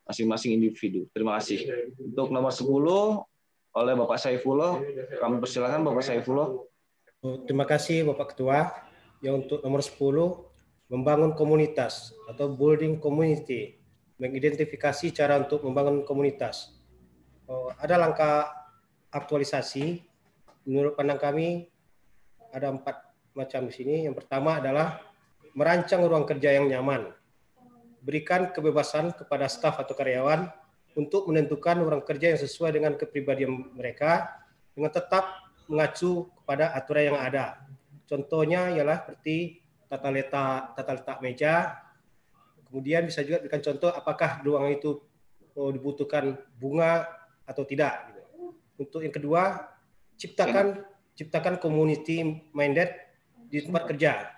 masing-masing individu. Terima kasih. Untuk nomor 10 oleh Bapak Saifullah, kami persilakan Bapak Saifullah. Terima kasih Bapak Ketua. Yang untuk nomor 10, membangun komunitas atau building community, mengidentifikasi cara untuk membangun komunitas. Ada langkah aktualisasi. Menurut pandang kami ada 4 macam di sini. Yang pertama adalah merancang ruang kerja yang nyaman. Berikan kebebasan kepada staf atau karyawan untuk menentukan ruang kerja yang sesuai dengan kepribadian mereka dengan tetap mengacu kepada aturan yang ada. Contohnya ialah seperti tata letak meja. Kemudian bisa juga berikan contoh apakah ruangan itu dibutuhkan bunga atau tidak. Untuk yang kedua, ciptakan community minded di tempat kerja.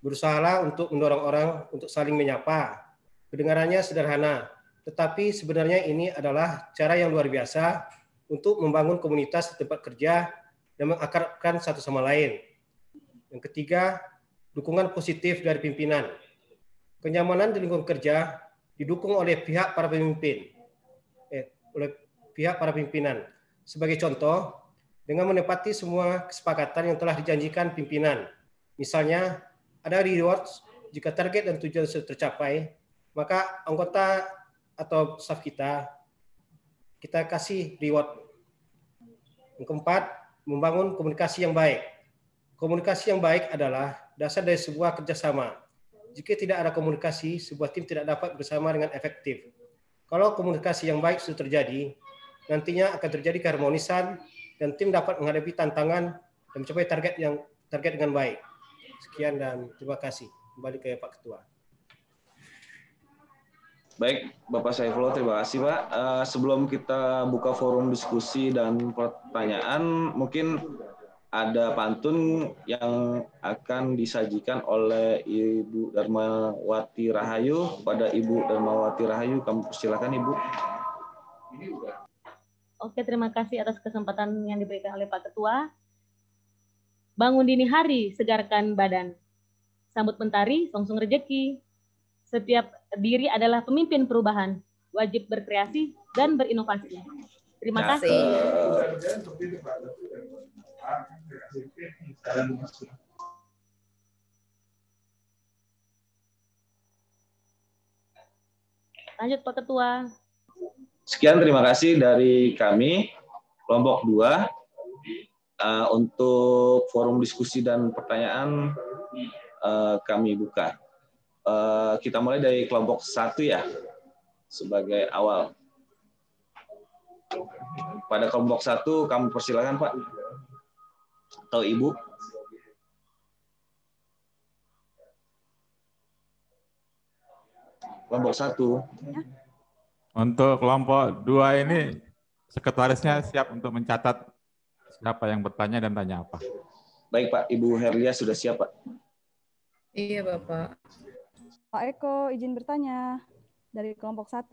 Berusahalah untuk mendorong orang untuk saling menyapa. Kedengarannya sederhana, tetapi sebenarnya ini adalah cara yang luar biasa untuk membangun komunitas di tempat kerja dan mengakrabkan satu sama lain. Yang ketiga, dukungan positif dari pimpinan. Kenyamanan di lingkungan kerja didukung oleh pihak para pemimpin, oleh pihak para pimpinan. Sebagai contoh, dengan menepati semua kesepakatan yang telah dijanjikan pimpinan. Misalnya, ada rewards jika target dan tujuan sudah tercapai, maka anggota atau staf kita kasih reward. Yang keempat, membangun komunikasi yang baik. Komunikasi yang baik adalah dasar dari sebuah kerjasama. Jika tidak ada komunikasi, sebuah tim tidak dapat bersama dengan efektif. Kalau komunikasi yang baik sudah terjadi, nantinya akan terjadi keharmonisan dan tim dapat menghadapi tantangan dan mencapai target dengan baik. Sekian dan terima kasih. Kembali ke Pak Ketua. Baik, Bapak Saifullah, terima kasih Pak. Sebelum kita buka forum diskusi dan pertanyaan, mungkin ada pantun yang akan disajikan oleh Ibu Darmawati Rahayu. Pada Ibu Darmawati Rahayu, kami persilakan Ibu. Oke, terima kasih atas kesempatan yang diberikan oleh Pak Ketua. Bangun dini hari, segarkan badan. Sambut mentari, songsong rejeki. Setiap diri adalah pemimpin perubahan. Wajib berkreasi dan berinovasi. Terima kasih. Lanjut Pak Ketua. Sekian, terima kasih dari kami, kelompok 2. Untuk forum diskusi dan pertanyaan kami buka. Kita mulai dari kelompok 1 ya, sebagai awal. Pada kelompok 1, kami persilakan Pak atau Ibu. Kelompok 1. Untuk kelompok 2 ini, sekretarisnya siap untuk mencatat siapa yang bertanya dan tanya apa. Baik Pak, Ibu Herlia sudah siap Pak? Iya Bapak. Pak Eko izin bertanya dari kelompok 1.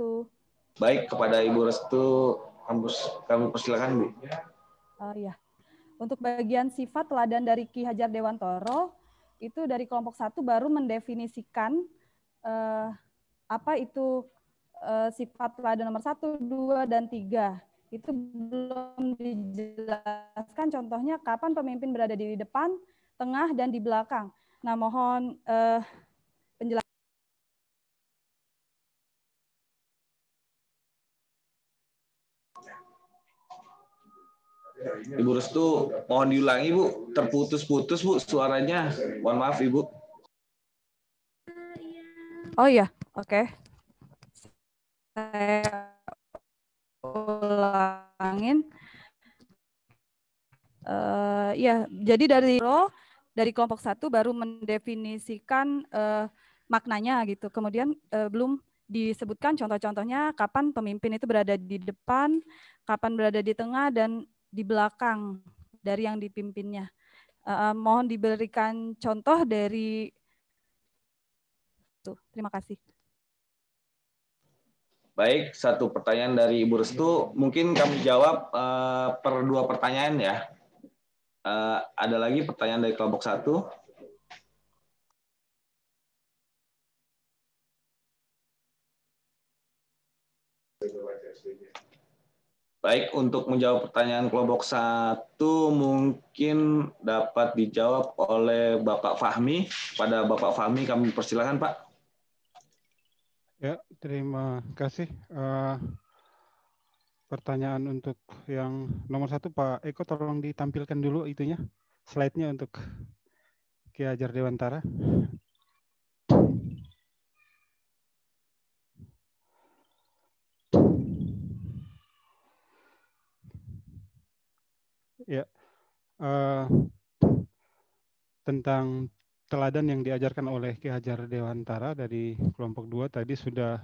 Baik, kepada Ibu Restu, kami persilakan Bu. Iya. Untuk bagian sifat teladan dari Ki Hajar Dewantoro, itu dari kelompok 1 baru mendefinisikan apa itu sifat teladan nomor 1, 2, dan 3. Itu belum dijelaskan contohnya kapan pemimpin berada di depan, tengah, dan di belakang. Nah, mohon penjelasan. Ibu Restu, mohon diulangi Bu, terputus-putus Bu suaranya. Mohon maaf Ibu. Oh iya, oke. Saya ulangin. Ya, jadi dari kelompok 1 baru mendefinisikan maknanya gitu. Kemudian belum disebutkan contoh-contohnya kapan pemimpin itu berada di depan, kapan berada di tengah, dan di belakang dari yang dipimpinnya. Mohon diberikan contoh dari itu. Terima kasih. Baik, satu pertanyaan dari Ibu Restu. Mungkin kami jawab per 2 pertanyaan ya. Ada lagi pertanyaan dari kelompok 1? Baik, untuk menjawab pertanyaan kelompok 1 mungkin dapat dijawab oleh Bapak Fahmi. Pada Bapak Fahmi kami persilakan, Pak. Ya, terima kasih. Pertanyaan untuk yang nomor 1, Pak Eko, tolong ditampilkan dulu itunya, slide-nya untuk Ki Hajar Dewantara. Ya, tentang teladan yang diajarkan oleh Ki Hajar Dewantara dari kelompok 2 tadi sudah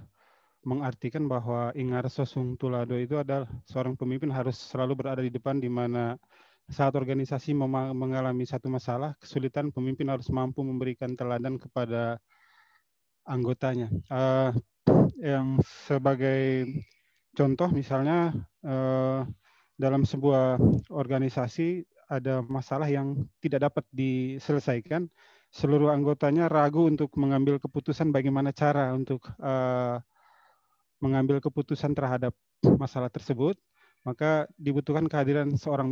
mengartikan bahwa Ingar Sosung Tulado itu adalah seorang pemimpin harus selalu berada di depan, di mana saat organisasi mengalami satu masalah, kesulitan, pemimpin harus mampu memberikan teladan kepada anggotanya. Yang sebagai contoh misalnya dalam sebuah organisasi ada masalah yang tidak dapat diselesaikan, seluruh anggotanya ragu untuk mengambil keputusan bagaimana cara untuk mengambil keputusan terhadap masalah tersebut, maka dibutuhkan kehadiran seorang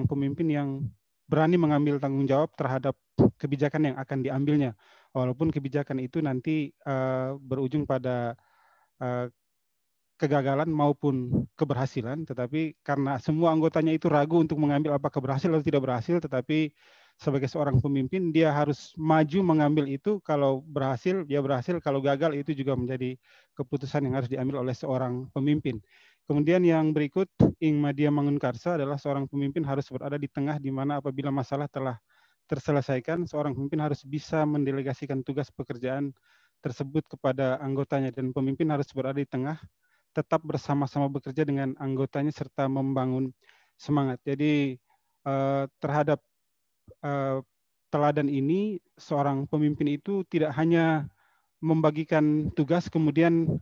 pemimpin yang berani mengambil tanggung jawab terhadap kebijakan yang akan diambilnya. Walaupun kebijakan itu nanti berujung pada kegagalan maupun keberhasilan, tetapi karena semua anggotanya itu ragu untuk mengambil apakah berhasil atau tidak berhasil, tetapi sebagai seorang pemimpin dia harus maju mengambil itu. Kalau berhasil dia berhasil, kalau gagal itu juga menjadi keputusan yang harus diambil oleh seorang pemimpin. Kemudian yang berikut, Ing Madia Mangunkarsa adalah seorang pemimpin harus berada di tengah, di mana apabila masalah telah terselesaikan, seorang pemimpin harus bisa mendelegasikan tugas pekerjaan tersebut kepada anggotanya, dan pemimpin harus berada di tengah, tetap bersama-sama bekerja dengan anggotanya serta membangun semangat. Jadi terhadap teladan ini, seorang pemimpin itu tidak hanya membagikan tugas kemudian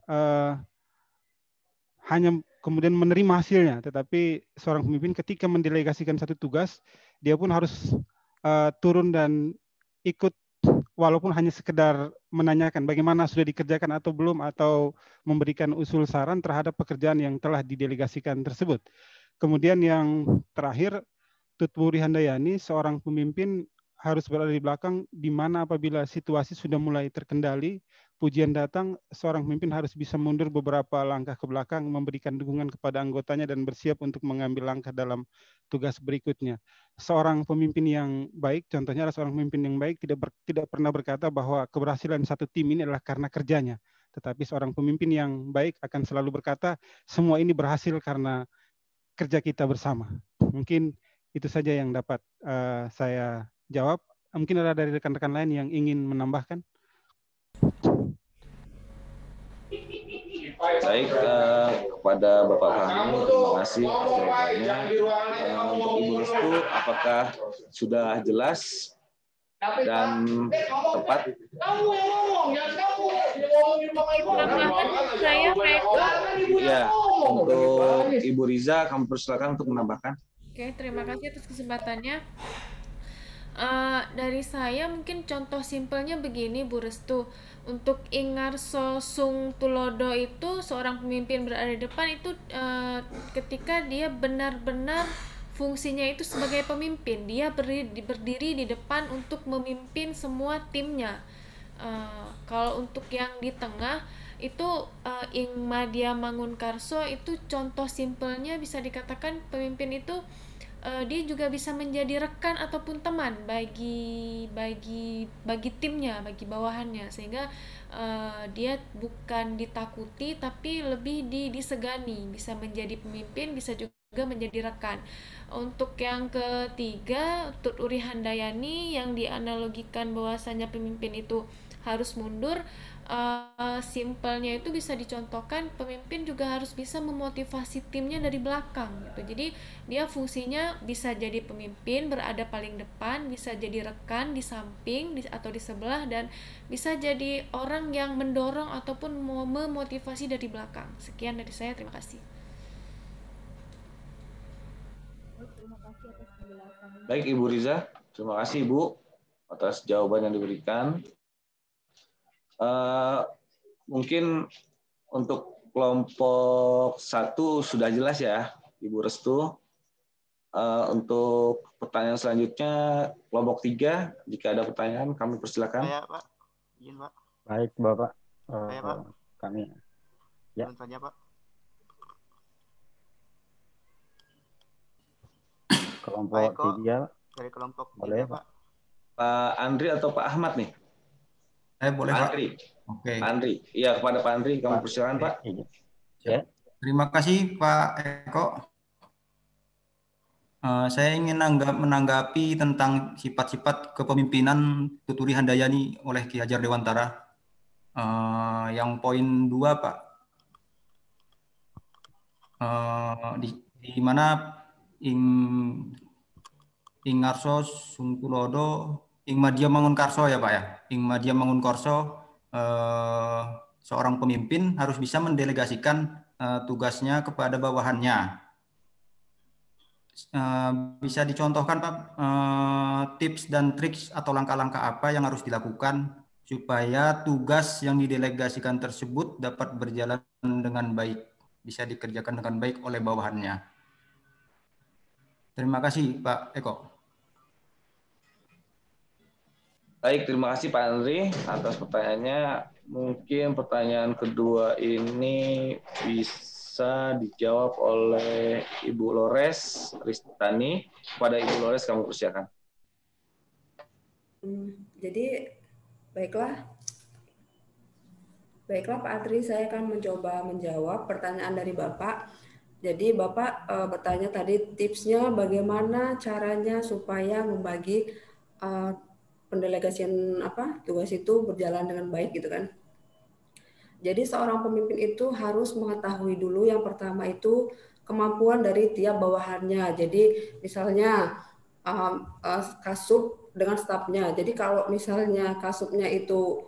hanya kemudian menerima hasilnya, tetapi seorang pemimpin ketika mendelegasikan satu tugas, dia pun harus turun dan ikut, walaupun hanya sekedar menanyakan bagaimana sudah dikerjakan atau belum, atau memberikan usul saran terhadap pekerjaan yang telah didelegasikan tersebut. Kemudian yang terakhir, Tutwuri Handayani, seorang pemimpin harus berada di belakang, di mana apabila situasi sudah mulai terkendali, pujian datang, seorang pemimpin harus bisa mundur beberapa langkah ke belakang, memberikan dukungan kepada anggotanya dan bersiap untuk mengambil langkah dalam tugas berikutnya. Seorang pemimpin yang baik, contohnya adalah seorang pemimpin yang baik tidak pernah berkata bahwa keberhasilan satu tim ini adalah karena kerjanya, tetapi seorang pemimpin yang baik akan selalu berkata, semua ini berhasil karena kerja kita bersama. Mungkin itu saja yang dapat saya jawab. Mungkin ada dari rekan-rekan lain yang ingin menambahkan. Baik, kepada Bapak Fahmi, terima kasih jawabannya. Untuk Ibu Restu, apakah sudah jelas dan tepat? Ya, untuk Ibu Riza, kami persilakan untuk menambahkan. Oke, terima kasih atas kesempatannya. Dari saya mungkin contoh simpelnya begini, Bu Restu. Untuk Ingar Sosung Tulodo itu seorang pemimpin berada di depan itu ketika dia benar-benar fungsinya itu sebagai pemimpin, dia berdiri di depan untuk memimpin semua timnya. Kalau untuk yang di tengah itu Ing Madia Mangunkarso itu contoh simpelnya bisa dikatakan pemimpin itu dia juga bisa menjadi rekan ataupun teman bagi timnya, bagi bawahannya, sehingga dia bukan ditakuti tapi lebih disegani, bisa menjadi pemimpin, bisa juga menjadi rekan. Untuk yang ketiga, Tutwuri Handayani yang dianalogikan bahwasanya pemimpin itu harus mundur, simpelnya itu bisa dicontohkan pemimpin juga harus bisa memotivasi timnya dari belakang gitu. Jadi dia fungsinya bisa jadi pemimpin berada paling depan, bisa jadi rekan di samping atau di sebelah, dan bisa jadi orang yang mendorong ataupun memotivasi dari belakang. Sekian dari saya, terima kasih. Baik Ibu Riza, terima kasih Ibu atas jawaban yang diberikan. Mungkin untuk kelompok 1 sudah jelas ya, Ibu Restu. Untuk pertanyaan selanjutnya, kelompok 3, jika ada pertanyaan kami persilakan. Saya, Pak. Izin, Pak. Baik, Bapak. Saya, Pak. Kami. Ya. Izin saja, Pak. Kelompok 3. Dari kelompok 3, boleh, Pak. Pak Andri atau Pak Ahmad nih? Saya boleh, Pak. Andri. Oke. Pak Andri. Iya, kepada Pak Andri kami persilakan, Pak. Ya. Terima kasih, Pak Eko. Saya ingin menanggapi tentang sifat-sifat kepemimpinan Tuturi Handayani oleh Ki Hajar Dewantara. Yang poin 2, Pak. Di mana ing ngarso sungkulodo ing madya mangun karso ya Pak ya. Ing madya mangun karso, seorang pemimpin harus bisa mendelegasikan tugasnya kepada bawahannya. Bisa dicontohkan Pak, tips dan triks atau langkah-langkah apa yang harus dilakukan supaya tugas yang didelegasikan tersebut dapat berjalan dengan baik, bisa dikerjakan dengan baik oleh bawahannya. Terima kasih Pak Eko. Baik, terima kasih Pak Andri atas pertanyaannya. Mungkin pertanyaan kedua ini bisa dijawab oleh Ibu Lores Ristani. Kepada Ibu Lores kamu persilakan. Jadi baiklah Pak Andri, saya akan mencoba menjawab pertanyaan dari Bapak. Jadi Bapak bertanya tadi tipsnya bagaimana caranya supaya membagi pendelegasian tugas itu berjalan dengan baik gitu kan. Jadi seorang pemimpin itu harus mengetahui dulu yang pertama itu kemampuan dari tiap bawahannya. Jadi misalnya kasub dengan stafnya. Jadi kalau misalnya kasubnya itu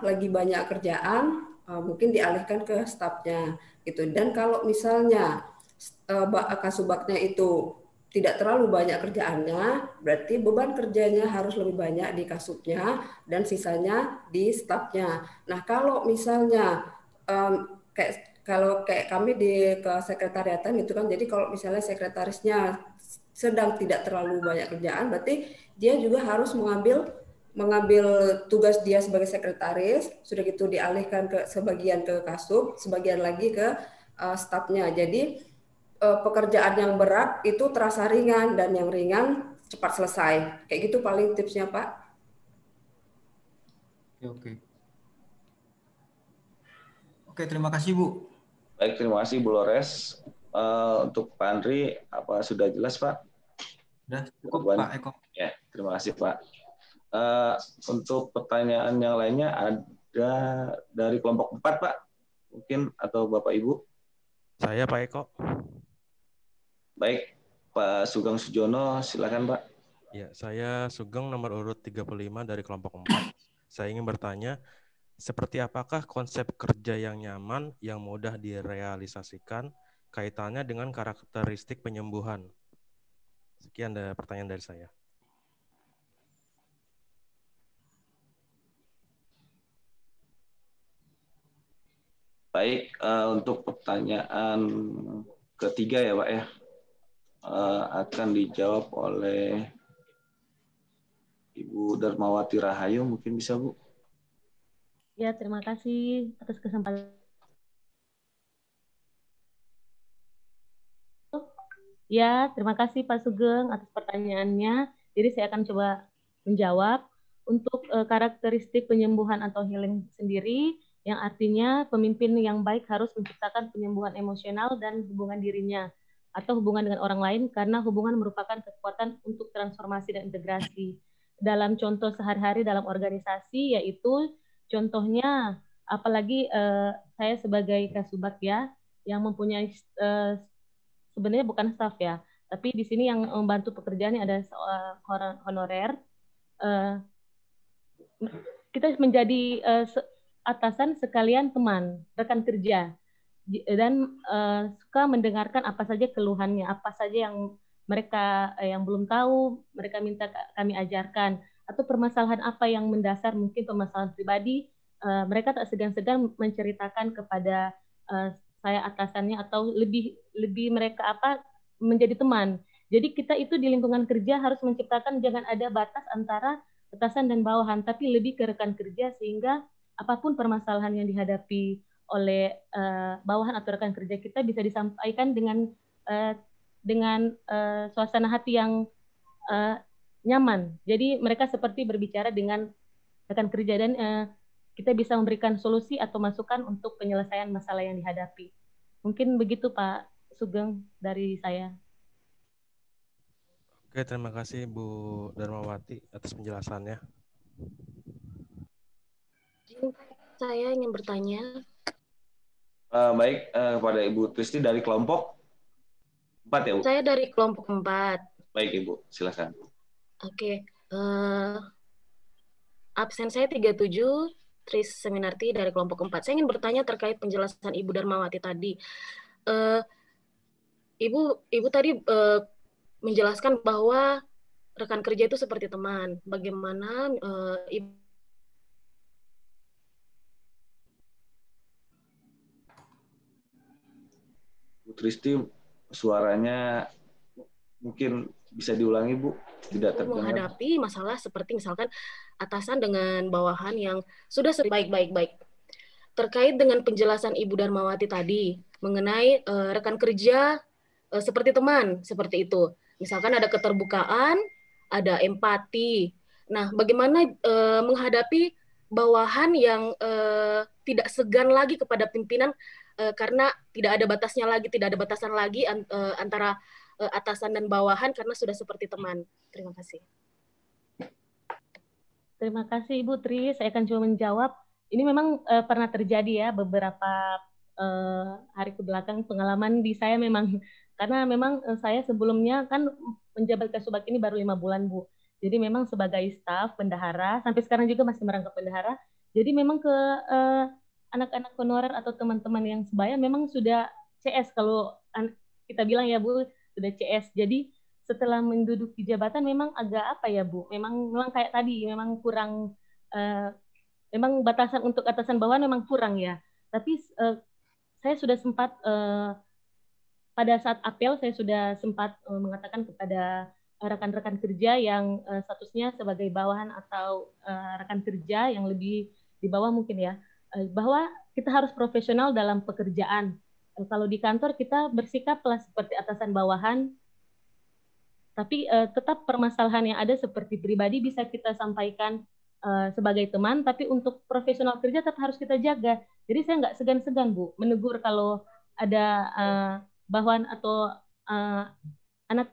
lagi banyak kerjaan, mungkin dialihkan ke stafnya gitu. Dan kalau misalnya kasubagnya itu tidak terlalu banyak kerjaannya, berarti beban kerjanya harus lebih banyak di kasubnya dan sisanya di stafnya. Nah, kalau misalnya kayak kami di kesekretariatan gitu kan, jadi kalau misalnya sekretarisnya sedang tidak terlalu banyak kerjaan, berarti dia juga harus mengambil tugas dia sebagai sekretaris, sudah gitu dialihkan ke sebagian ke kasub, sebagian lagi ke stafnya. Jadi pekerjaan yang berat itu terasa ringan dan yang ringan cepat selesai. Kayak gitu paling tipsnya, Pak. Oke, terima kasih Bu. Baik, terima kasih Bu Lores. Untuk Pak Andri, apa sudah jelas Pak? Sudah cukup Pak Eko. Ya, terima kasih Pak. Untuk pertanyaan yang lainnya ada dari kelompok 4 Pak, mungkin atau Bapak Ibu? Saya Pak Eko. Baik, Pak Sugeng Sujono, silakan Pak. Ya, saya Sugeng nomor urut 35 dari kelompok 4. Saya ingin bertanya, seperti apakah konsep kerja yang nyaman, yang mudah direalisasikan, kaitannya dengan karakteristik penyembuhan? Sekian pertanyaan dari saya. Baik, untuk pertanyaan ketiga ya Pak ya, akan dijawab oleh Ibu Darmawati Rahayu, mungkin bisa Bu? Ya, terima kasih atas kesempatan. Ya, terima kasih Pak Sugeng atas pertanyaannya. Jadi saya akan coba menjawab. Untuk karakteristik penyembuhan atau healing sendiri, yang artinya pemimpin yang baik harus menciptakan penyembuhan emosional dan hubungan dirinya atau hubungan dengan orang lain, karena hubungan merupakan kekuatan untuk transformasi dan integrasi. Dalam contoh sehari-hari dalam organisasi, yaitu contohnya, apalagi saya sebagai kasubag ya, yang mempunyai sebenarnya bukan staf ya, tapi di sini yang membantu pekerjaannya ada honorer. Kita menjadi atasan sekalian teman, rekan kerja, dan suka mendengarkan apa saja keluhannya, apa saja yang mereka yang belum tahu, mereka minta kami ajarkan, atau permasalahan apa yang mendasar, mungkin permasalahan pribadi, mereka tak segan-segan menceritakan kepada saya atasannya atau lebih mereka menjadi teman. Jadi kita itu di lingkungan kerja harus menciptakan jangan ada batas antara atasan dan bawahan, tapi lebih ke rekan kerja sehingga apapun permasalahan yang dihadapi oleh bawahan atau rekan kerja kita bisa disampaikan dengan suasana hati yang nyaman. Jadi mereka seperti berbicara dengan rekan kerja dan kita bisa memberikan solusi atau masukan untuk penyelesaian masalah yang dihadapi. Mungkin begitu Pak Sugeng dari saya. Oke, terima kasih Bu Darmawati atas penjelasannya. Saya ingin bertanya. Baik, kepada Ibu Tristi dari kelompok 4 ya Bu? Saya dari kelompok 4. Baik Ibu, silakan. Oke, absen saya 37, Tris Seminarti dari kelompok 4. Saya ingin bertanya terkait penjelasan Ibu Darmawati tadi. Ibu tadi menjelaskan bahwa rekan kerja itu seperti teman. Bagaimana Ibu Tristi, suaranya mungkin bisa diulangi Bu, tidak terdengar. Menghadapi masalah seperti misalkan atasan dengan bawahan yang sudah baik. Terkait dengan penjelasan Ibu Darmawati tadi mengenai rekan kerja seperti teman, seperti itu. Misalkan ada keterbukaan, ada empati. Nah, bagaimana menghadapi bawahan yang tidak segan lagi kepada pimpinan karena tidak ada batasan lagi antara atasan dan bawahan karena sudah seperti teman. Terima kasih. Terima kasih Ibu Tri. Saya akan coba menjawab. Ini memang pernah terjadi ya beberapa hari kebelakang pengalaman di saya memang karena memang saya sebelumnya kan menjabat Kasubag ini baru 5 bulan Bu. Jadi memang sebagai staf bendahara sampai sekarang juga masih merangkap bendahara. Jadi memang ke anak-anak honorer atau teman-teman yang sebaya memang sudah CS kalau kita bilang ya Bu, sudah CS. Jadi setelah menduduki jabatan memang agak apa ya Bu, memang kayak tadi memang kurang memang batasan untuk atasan bawahan memang kurang ya. Tapi saya sudah sempat pada saat apel saya sudah sempat mengatakan kepada rekan-rekan kerja yang statusnya sebagai bawahan atau rekan kerja yang lebih di bawah mungkin ya, bahwa kita harus profesional dalam pekerjaan. Kalau di kantor kita bersikaplah seperti atasan bawahan, tapi tetap permasalahan yang ada seperti pribadi bisa kita sampaikan sebagai teman, tapi untuk profesional kerja tetap harus kita jaga. Jadi saya nggak segan-segan Bu menegur kalau ada bawahan atau anak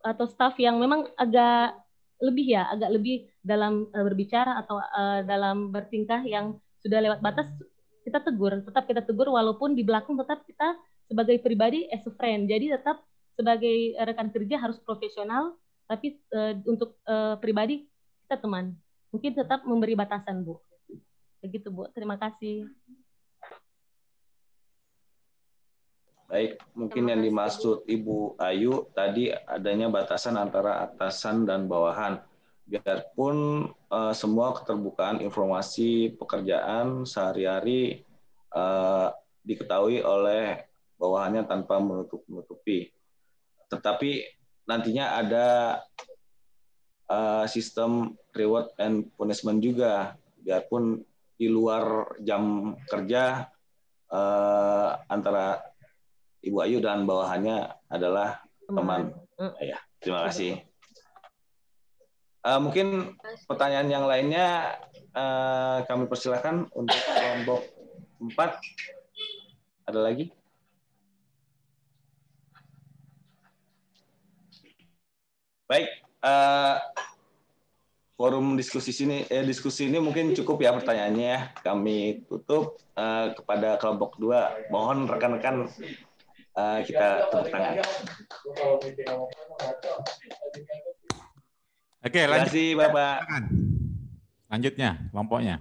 atau staf yang memang agak lebih dalam berbicara atau dalam bertingkah yang sudah lewat batas, tetap kita tegur walaupun di belakang tetap kita sebagai pribadi as a friend. Jadi tetap sebagai rekan kerja harus profesional, tapi untuk pribadi kita teman. Mungkin tetap memberi batasan Bu. Begitu Bu. Terima kasih. Baik, mungkin yang dimaksud Ibu Ayu tadi adanya batasan antara atasan dan bawahan. Biarpun semua keterbukaan informasi pekerjaan sehari-hari diketahui oleh bawahannya tanpa menutupi. Tetapi nantinya ada sistem reward and punishment juga. Biarpun di luar jam kerja antara Ibu Ayu dan bawahannya adalah teman. Ya, terima kasih. Mungkin pertanyaan yang lainnya kami persilakan untuk kelompok 4. Ada lagi? Baik, forum diskusi ini mungkin cukup ya pertanyaannya ya. Kami tutup kepada kelompok 2. Mohon rekan-rekan kita tepuk tangan. Oke, lanjut. Terima kasih Bapak. Lanjutnya, kelompoknya.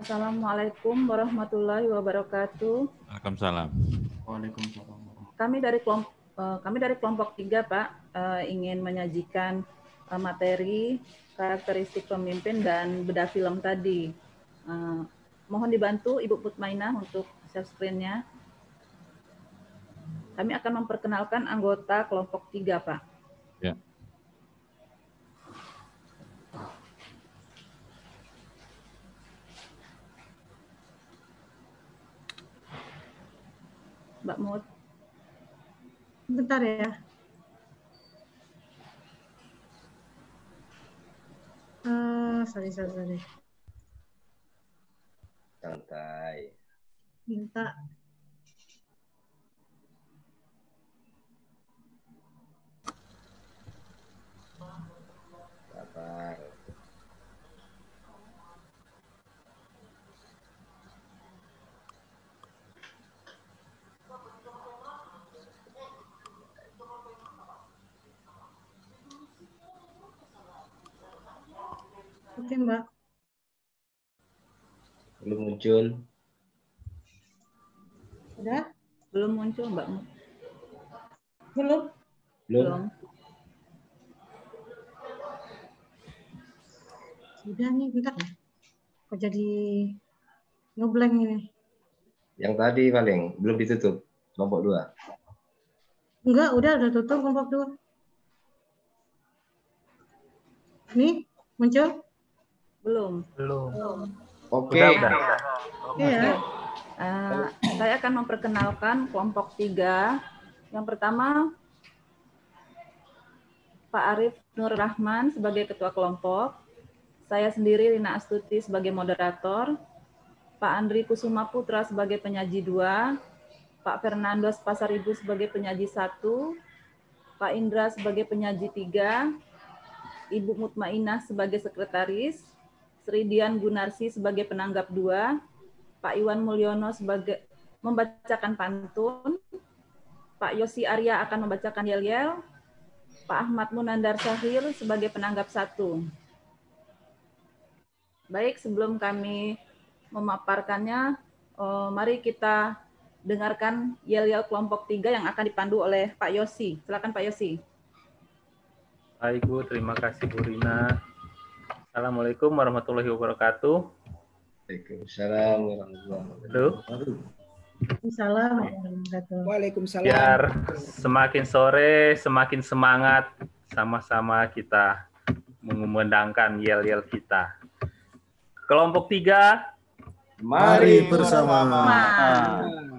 Assalamualaikum warahmatullahi wabarakatuh. Waalaikumsalam. Waalaikumsalam. Kami dari kelompok 3 Pak ingin menyajikan materi karakteristik pemimpin dan bedah film tadi. Mohon dibantu Ibu Mutmainah untuk share screen-nya. Kami akan memperkenalkan anggota kelompok 3, Pak. Ya. Mbak Mut. Bentar ya. Sorry. Santai. Minta. Sabar. Oke, Mbak. Belum muncul. Udah? Belum muncul, Mbak Mut. Belum? Belum. Udah nih, bentar ya. Kok jadi ngeblank ini? Yang tadi paling belum ditutup. Kelompok 2. Enggak, udah tutup kelompok 2. Nih, muncul? Belum. Oke. Udah. Iya. Saya akan memperkenalkan kelompok 3. Yang pertama, Pak Arif Nur Rahman sebagai ketua kelompok. Saya sendiri Rina Astuti sebagai moderator. Pak Andri Kusuma Putra sebagai penyaji 2. Pak Fernandos Pasaribu sebagai penyaji 1. Pak Indra sebagai penyaji 3. Ibu Mutmainah sebagai sekretaris. Sri Dian Gunarsi sebagai penanggap 2. Pak Iwan Mulyono sebagai membacakan pantun. Pak Yosi Arya akan membacakan yel-yel. Pak Ahmad Munandar Syahir sebagai penanggap 1. Baik, sebelum kami memaparkannya, mari kita dengarkan yel-yel kelompok 3 yang akan dipandu oleh Pak Yosi. Silakan Pak Yosi. Baik Bu, terima kasih Bu Rina. Assalamualaikum warahmatullahi wabarakatuh. Waalaikumsalam warahmatullahi wabarakatuh. Waalaikumsalam. Biar semakin sore, semakin semangat, sama-sama kita mengumandangkan yel-yel kita. Kelompok 3. Mari bersama.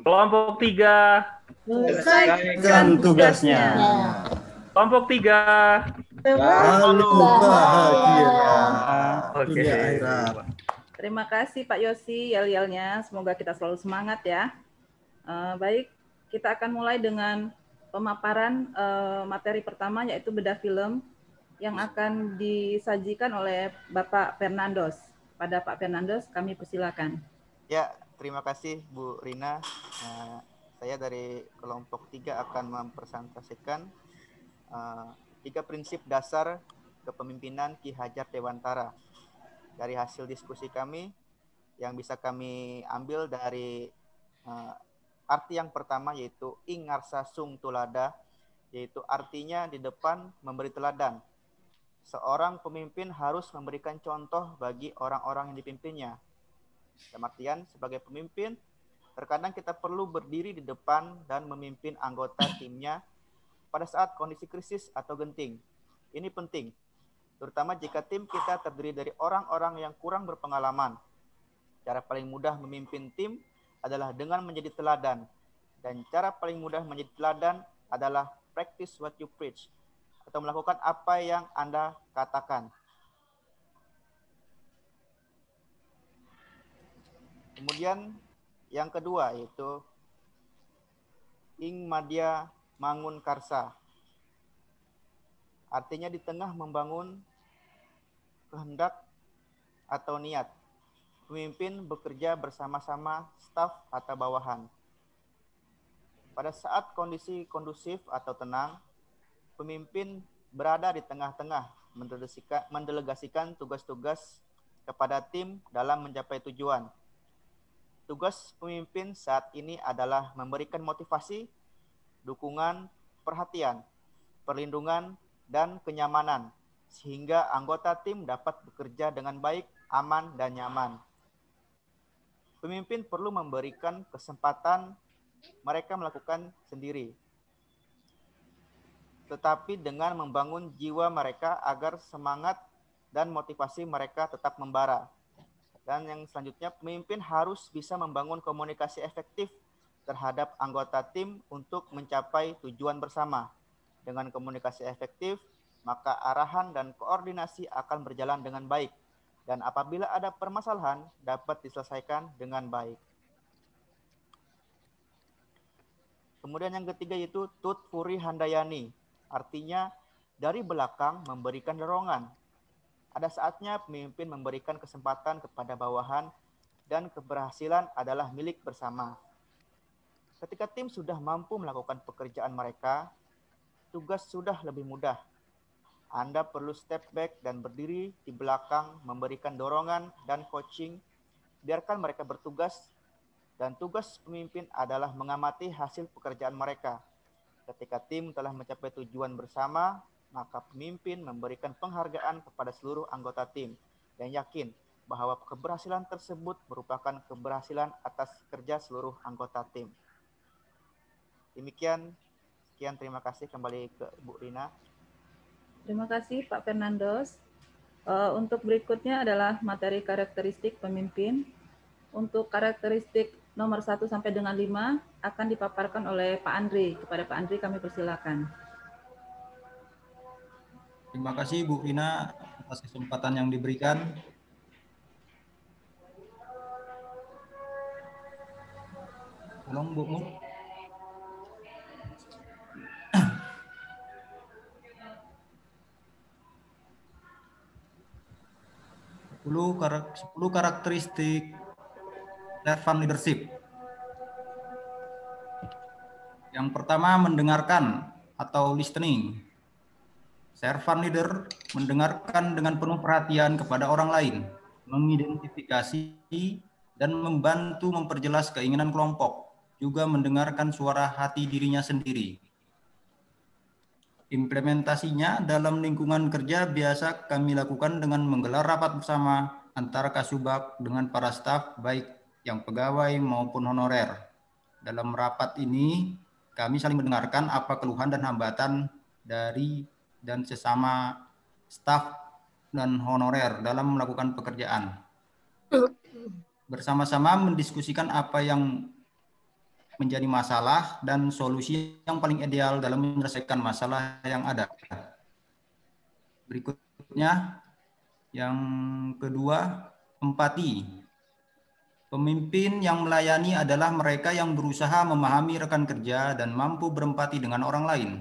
Kelompok 3. Selesaikan tugasnya. Kelompok 3. Selalu bahagia. Oke. Terima kasih Pak Yosi yel-yelnya. Semoga kita selalu semangat ya. Baik, kita akan mulai dengan pemaparan materi pertama yaitu bedah film yang akan disajikan oleh Bapak Fernandos. Pada Pak Fernandos kami persilakan. Ya, terima kasih Bu Rina. Saya dari kelompok 3 akan mempresentasikan 3 prinsip dasar kepemimpinan Ki Hajar Dewantara. Dari hasil diskusi kami yang bisa kami ambil dari arti yang pertama yaitu ingarsa sung tulada, yaitu artinya di depan memberi teladan. Seorang pemimpin harus memberikan contoh bagi orang-orang yang dipimpinnya. Dalam artian sebagai pemimpin terkadang kita perlu berdiri di depan dan memimpin anggota timnya pada saat kondisi krisis atau genting. Ini penting, terutama jika tim kita terdiri dari orang-orang yang kurang berpengalaman. Cara paling mudah memimpin tim adalah dengan menjadi teladan. Dan cara paling mudah menjadi teladan adalah practice what you preach, atau melakukan apa yang Anda katakan. Kemudian yang kedua yaitu ing madya mangun karsa. Artinya di tengah membangun kehendak atau niat. Pemimpin bekerja bersama-sama staf atau bawahan. Pada saat kondisi kondusif atau tenang, pemimpin berada di tengah-tengah, mendelegasikan tugas-tugas kepada tim dalam mencapai tujuan. Tugas pemimpin saat ini adalah memberikan motivasi, dukungan, perhatian, perlindungan, dan kenyamanan, sehingga anggota tim dapat bekerja dengan baik, aman, dan nyaman. Pemimpin perlu memberikan kesempatan mereka melakukan sendiri, tetapi dengan membangun jiwa mereka agar semangat dan motivasi mereka tetap membara. Dan yang selanjutnya, pemimpin harus bisa membangun komunikasi efektif terhadap anggota tim untuk mencapai tujuan bersama. Dengan komunikasi efektif, maka arahan dan koordinasi akan berjalan dengan baik. Dan apabila ada permasalahan, dapat diselesaikan dengan baik. Kemudian yang ketiga yaitu Tut Puri Handayani. Artinya dari belakang memberikan dorongan. Ada saatnya pemimpin memberikan kesempatan kepada bawahan dan keberhasilan adalah milik bersama. Ketika tim sudah mampu melakukan pekerjaan mereka, tugas sudah lebih mudah. Anda perlu step back dan berdiri di belakang, memberikan dorongan dan coaching. Biarkan mereka bertugas, dan tugas pemimpin adalah mengamati hasil pekerjaan mereka. Ketika tim telah mencapai tujuan bersama, maka pemimpin memberikan penghargaan kepada seluruh anggota tim dan yakin bahwa keberhasilan tersebut merupakan keberhasilan atas kerja seluruh anggota tim. Demikian, sekian, terima kasih. Kembali ke Bu Rina. Terima kasih Pak Fernandos. Untuk berikutnya adalah materi karakteristik pemimpin. Untuk karakteristik nomor 1 sampai dengan 5 akan dipaparkan oleh Pak Andri. Kepada Pak Andri kami persilakan. Terima kasih Bu Rina atas kesempatan yang diberikan. Tolong Bu Mu. Sepuluh karakteristik servant leadership. Yang pertama, mendengarkan atau listening. Servant leader mendengarkan dengan penuh perhatian kepada orang lain, mengidentifikasi dan membantu memperjelas keinginan kelompok, juga mendengarkan suara hati dirinya sendiri. Implementasinya dalam lingkungan kerja biasa kami lakukan dengan menggelar rapat bersama antara Kasubag dengan para staf, baik yang pegawai maupun honorer. Dalam rapat ini, kami saling mendengarkan apa keluhan dan hambatan dari dan sesama staf dan honorer dalam melakukan pekerjaan. Bersama-sama mendiskusikan apa yang menjadi masalah dan solusi yang paling ideal dalam menyelesaikan masalah yang ada. Berikutnya, yang kedua, empati. Pemimpin yang melayani adalah mereka yang berusaha memahami rekan kerja dan mampu berempati dengan orang lain.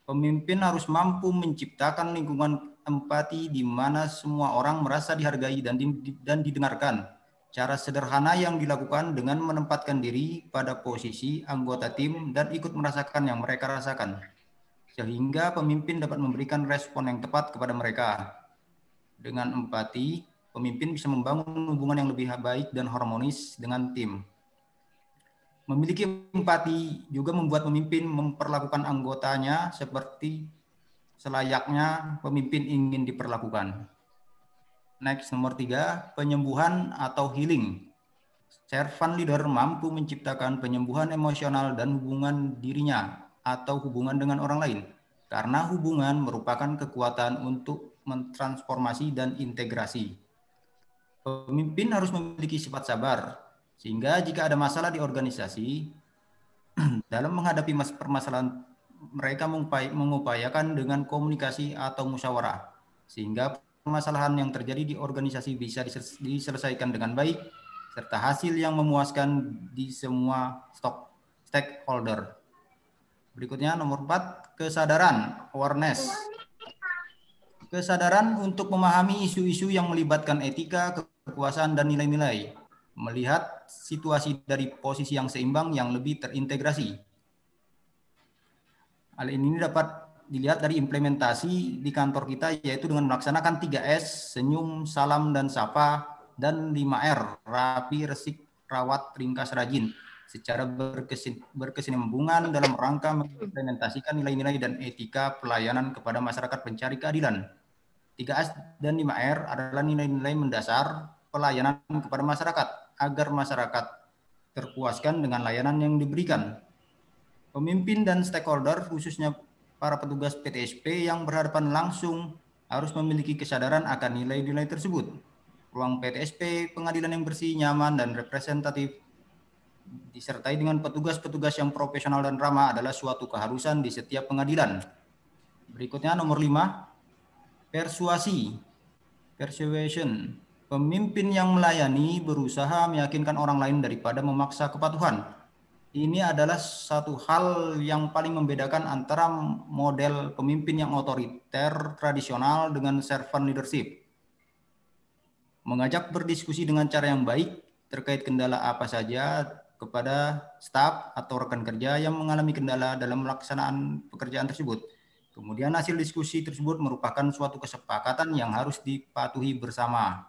Pemimpin harus mampu menciptakan lingkungan empati di mana semua orang merasa dihargai dan didengarkan. Cara sederhana yang dilakukan dengan menempatkan diri pada posisi anggota tim dan ikut merasakan yang mereka rasakan. Sehingga pemimpin dapat memberikan respon yang tepat kepada mereka. Dengan empati, pemimpin bisa membangun hubungan yang lebih baik dan harmonis dengan tim. Memiliki empati juga membuat pemimpin memperlakukan anggotanya seperti selayaknya pemimpin ingin diperlakukan. Next, nomor 3, penyembuhan atau healing. Servant leader mampu menciptakan penyembuhan emosional dan hubungan dirinya atau hubungan dengan orang lain. Karena hubungan merupakan kekuatan untuk mentransformasi dan integrasi. Pemimpin harus memiliki sifat sabar, sehingga jika ada masalah di organisasi, dalam menghadapi permasalahan, mereka mengupayakan dengan komunikasi atau musyawarah, sehingga permasalahan yang terjadi di organisasi bisa diselesaikan dengan baik, serta hasil yang memuaskan di semua stakeholder. Berikutnya, nomor 4, kesadaran, awareness. Kesadaran untuk memahami isu-isu yang melibatkan etika, kekuasaan, dan nilai-nilai. Melihat situasi dari posisi yang seimbang yang lebih terintegrasi. Hal ini dapat dilihat dari implementasi di kantor kita, yaitu dengan melaksanakan 3S, senyum, salam, dan sapa, dan 5R, rapi, resik, rawat, ringkas, rajin, secara berkesinambungan dalam rangka mengimplementasikan nilai-nilai dan etika pelayanan kepada masyarakat pencari keadilan. 3S dan 5R adalah nilai-nilai mendasar pelayanan kepada masyarakat agar masyarakat terpuaskan dengan layanan yang diberikan. Pemimpin dan stakeholder, khususnya para petugas PTSP yang berhadapan langsung, harus memiliki kesadaran akan nilai-nilai tersebut. Ruang PTSP, pengadilan yang bersih, nyaman, dan representatif, disertai dengan petugas-petugas yang profesional dan ramah adalah suatu keharusan di setiap pengadilan. Berikutnya nomor 5, persuasi, persuasion. Pemimpin yang melayani berusaha meyakinkan orang lain daripada memaksa kepatuhan. Ini adalah satu hal yang paling membedakan antara model pemimpin yang otoriter tradisional dengan servant leadership. Mengajak berdiskusi dengan cara yang baik terkait kendala apa saja kepada staf atau rekan kerja yang mengalami kendala dalam melaksanaan pekerjaan tersebut. Kemudian hasil diskusi tersebut merupakan suatu kesepakatan yang harus dipatuhi bersama.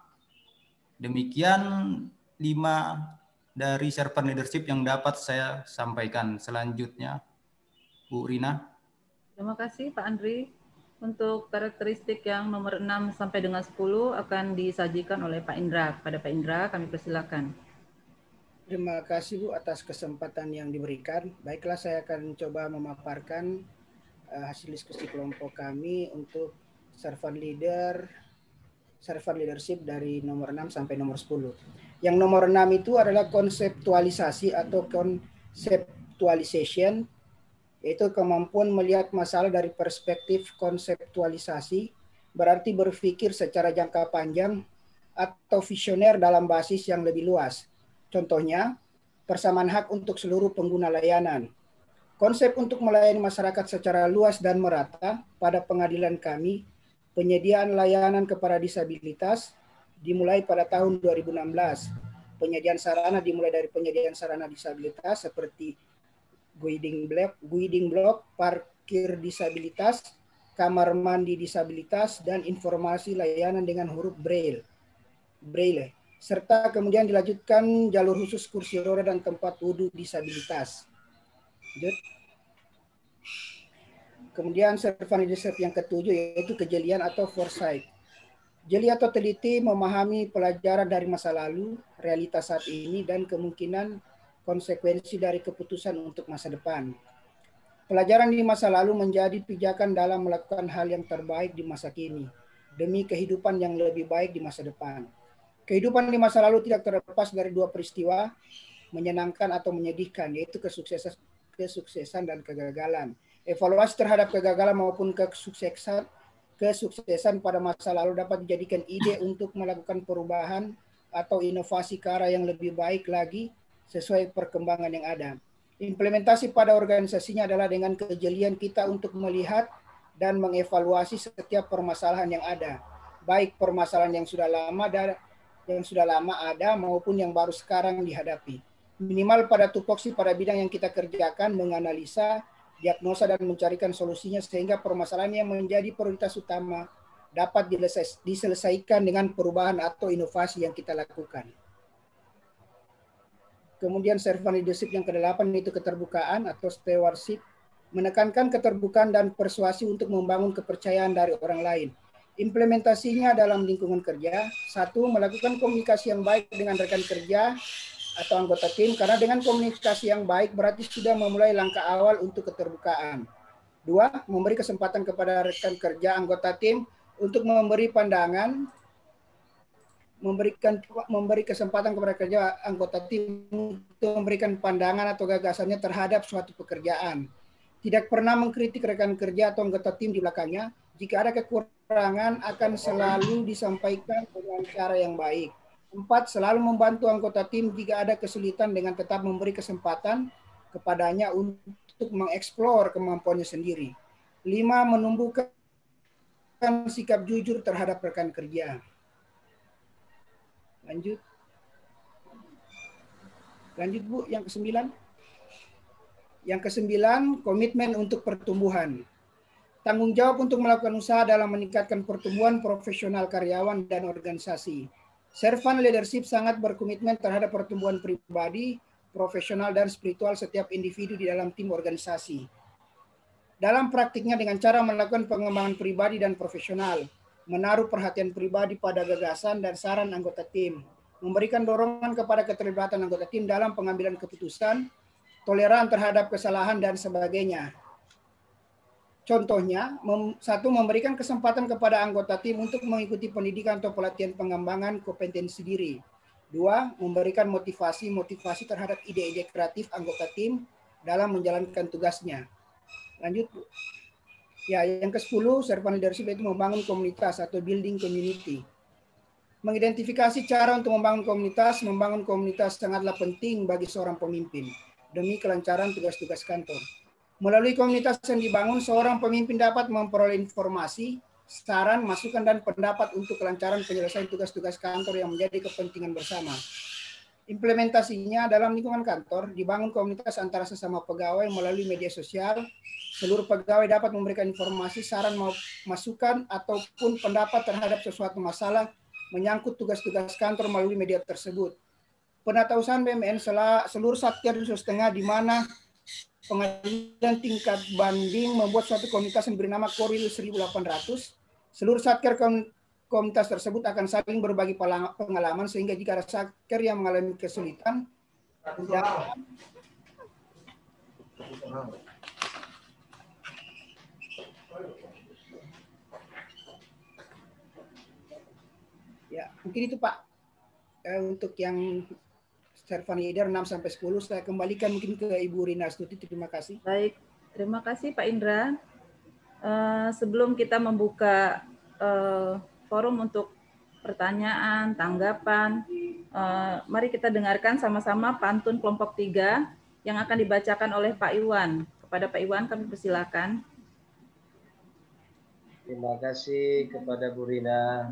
Demikian 5 dari servant leadership yang dapat saya sampaikan. Selanjutnya, Bu Rina. Terima kasih Pak Andri. Untuk karakteristik yang nomor 6 sampai dengan 10 akan disajikan oleh Pak Indra. Pada Pak Indra kami persilakan. Terima kasih Bu atas kesempatan yang diberikan. Baiklah, saya akan coba memaparkan hasil diskusi kelompok kami untuk servant leadership dari nomor 6 sampai nomor 10. Yang nomor 6 itu adalah konseptualisasi atau conceptualization, yaitu kemampuan melihat masalah dari perspektif konseptualisasi, berarti berpikir secara jangka panjang atau visioner dalam basis yang lebih luas. Contohnya, persamaan hak untuk seluruh pengguna layanan. Konsep untuk melayani masyarakat secara luas dan merata pada pengadilan kami, penyediaan layanan kepada disabilitas dimulai pada tahun 2016. Penyediaan sarana dimulai dari penyediaan sarana disabilitas seperti guiding block, parkir disabilitas, kamar mandi disabilitas, dan informasi layanan dengan huruf braille. Serta kemudian dilanjutkan jalur khusus kursi roda dan tempat wudhu disabilitas. Kemudian servant leadership yang ketujuh yaitu kejelian atau foresight. Jeli atau teliti memahami pelajaran dari masa lalu, realitas saat ini, dan kemungkinan konsekuensi dari keputusan untuk masa depan. Pelajaran di masa lalu menjadi pijakan dalam melakukan hal yang terbaik di masa kini, demi kehidupan yang lebih baik di masa depan. Kehidupan di masa lalu tidak terlepas dari dua peristiwa, menyenangkan atau menyedihkan, yaitu kesuksesan dan kegagalan. Evaluasi terhadap kegagalan maupun kesuksesan pada masa lalu dapat dijadikan ide untuk melakukan perubahan atau inovasi ke arah yang lebih baik lagi sesuai perkembangan yang ada. Implementasi pada organisasinya adalah dengan kejelian kita untuk melihat dan mengevaluasi setiap permasalahan yang ada, baik permasalahan yang sudah lama ada maupun yang baru sekarang dihadapi. Minimal pada tupoksi pada bidang yang kita kerjakan, menganalisa, diagnosa dan mencarikan solusinya sehingga permasalahan yang menjadi prioritas utama dapat diselesaikan dengan perubahan atau inovasi yang kita lakukan. Kemudian servant leadership yang ke-8 yaitu keterbukaan atau stewardship, menekankan keterbukaan dan persuasi untuk membangun kepercayaan dari orang lain. Implementasinya dalam lingkungan kerja, 1. Melakukan komunikasi yang baik dengan rekan kerja atau anggota tim, karena dengan komunikasi yang baik berarti sudah memulai langkah awal untuk keterbukaan. 2. Memberi kesempatan kepada rekan kerja anggota tim untuk memberi pandangan, memberi kesempatan kepada kerja anggota tim untuk memberikan pandangan atau gagasannya terhadap suatu pekerjaan. Tidak pernah mengkritik rekan kerja atau anggota tim di belakangnya. Jika ada kekurangan akan selalu disampaikan dengan cara yang baik. 4. Selalu membantu anggota tim jika ada kesulitan dengan tetap memberi kesempatan kepadanya untuk mengeksplor kemampuannya sendiri. 5. Menumbuhkan sikap jujur terhadap rekan kerja. Lanjut Bu, yang ke-9. Yang ke-9, komitmen untuk pertumbuhan. Tanggung jawab untuk melakukan usaha dalam meningkatkan pertumbuhan profesional karyawan dan organisasi. Servant leadership sangat berkomitmen terhadap pertumbuhan pribadi, profesional, dan spiritual setiap individu di dalam tim organisasi. Dalam praktiknya dengan cara melakukan pengembangan pribadi dan profesional, menaruh perhatian pribadi pada gagasan dan saran anggota tim, memberikan dorongan kepada keterlibatan anggota tim dalam pengambilan keputusan, toleran terhadap kesalahan, dan sebagainya. Contohnya, satu, memberikan kesempatan kepada anggota tim untuk mengikuti pendidikan atau pelatihan pengembangan kompetensi diri. Dua, memberikan motivasi terhadap ide-ide kreatif anggota tim dalam menjalankan tugasnya. Lanjut, Bu. Ya, yang ke-10, servant leadership itu membangun komunitas atau building community. Mengidentifikasi cara untuk membangun komunitas sangatlah penting bagi seorang pemimpin demi kelancaran tugas-tugas kantor. Melalui komunitas yang dibangun, seorang pemimpin dapat memperoleh informasi, saran, masukan, dan pendapat untuk kelancaran penyelesaian tugas-tugas kantor yang menjadi kepentingan bersama. Implementasinya dalam lingkungan kantor, dibangun komunitas antara sesama pegawai melalui media sosial. Seluruh pegawai dapat memberikan informasi, saran, masukan, ataupun pendapat terhadap sesuatu masalah menyangkut tugas-tugas kantor melalui media tersebut. Penatausahaan BMN seluruh satker di Sulawesi Tengah, di mana pengadilan tingkat banding membuat suatu komunitas yang bernama Koril 1800. Seluruh satker komunitas tersebut akan saling berbagi pengalaman, sehingga jika ada satker yang mengalami kesulitan, ya, mungkin itu Pak. Untuk yang servant leader 6-10 saya kembalikan mungkin ke Ibu Rina Astuti. Terima kasih. Baik, terima kasih Pak Indra. Sebelum kita membuka forum untuk pertanyaan, tanggapan, mari kita dengarkan sama-sama pantun kelompok 3 yang akan dibacakan oleh Pak Iwan. Kepada Pak Iwan kami persilakan. Terima kasih kepada Bu Rina.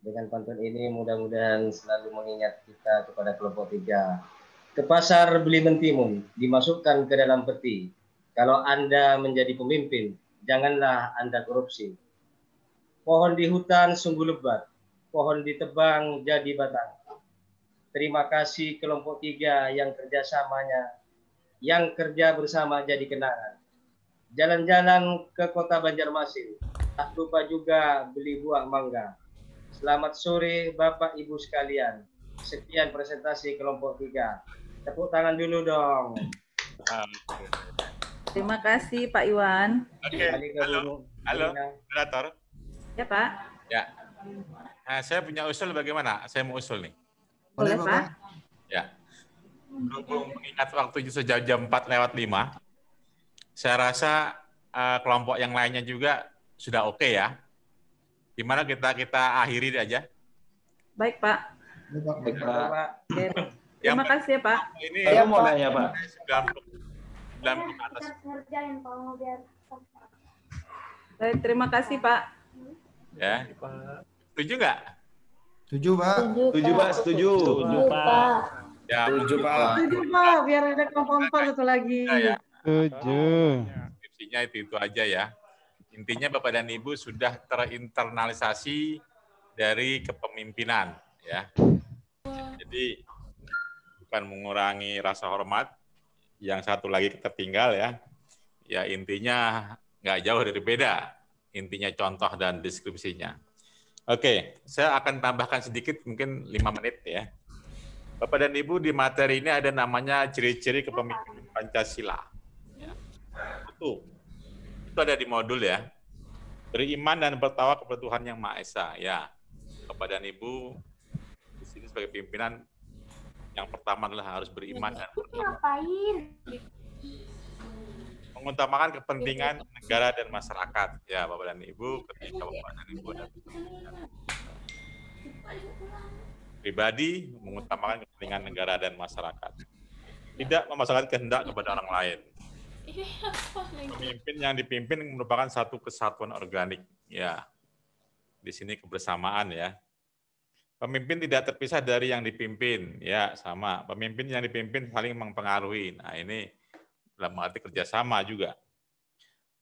Dengan pantun ini mudah-mudahan selalu mengingat kita kepada kelompok 3. Ke pasar beli mentimun, dimasukkan ke dalam peti. Kalau Anda menjadi pemimpin, janganlah Anda korupsi. Pohon di hutan sungguh lebat, pohon ditebang jadi batang. Terima kasih kelompok 3 yang kerjasamanya, yang kerja bersama jadi kenangan. Jalan-jalan ke kota Banjarmasin, tak lupa juga beli buah mangga. Selamat sore Bapak Ibu sekalian. Sekian presentasi kelompok 3. Tepuk tangan dulu dong. Terima kasih Pak Iwan. Oke, halo moderator. Ya Pak. Ya. Nah, saya punya usul bagaimana? Saya mau usul nih. Boleh Pak. Ya. Berhubung mengingat waktu sudah jam 4:05, saya rasa kelompok yang lainnya juga sudah oke ya. Gimana kita akhiri aja? Baik Pak. Baik, Pak. Terima kasih ya Pak. Ini saya mau nanya Pak. 90 atas. Baik, terima kasih Pak. Ya. Setuju nggak? Setuju Pak. Setuju Pak. Setuju. Setuju Pak. Ya, setuju Pak. Setuju Pak. Biar ada kelompok 4 satu lagi. Ya. Setuju. Deskripsinya itu aja ya. Intinya Bapak dan Ibu sudah terinternalisasi dari kepemimpinan ya. Jadi bukan mengurangi rasa hormat, yang satu lagi tertinggal ya. Ya intinya nggak jauh dari beda. Intinya contoh dan deskripsinya. Oke, saya akan tambahkan sedikit mungkin 5 menit ya. Bapak dan Ibu di materi ini ada namanya ciri-ciri kepemimpinan Pancasila. Ya. Itu ada di modul ya. Beriman dan bertakwa kepada Tuhan Yang Maha Esa. Ya, Bapak dan Ibu di sini sebagai pimpinan yang pertama adalah harus beriman dan bertakwa. Mengutamakan kepentingan negara dan masyarakat. Ya, Bapak dan Ibu, ketika Bapak dan Ibu ada pribadi, mengutamakan kepentingan negara dan masyarakat. Tidak memasukkan kehendak kepada orang lain. Pemimpin yang dipimpin merupakan satu kesatuan organik. Ya, di sini kebersamaan ya. Pemimpin tidak terpisah dari yang dipimpin. Ya, sama. Pemimpin yang dipimpin saling mempengaruhi. Nah, ini dalam arti kerjasama juga.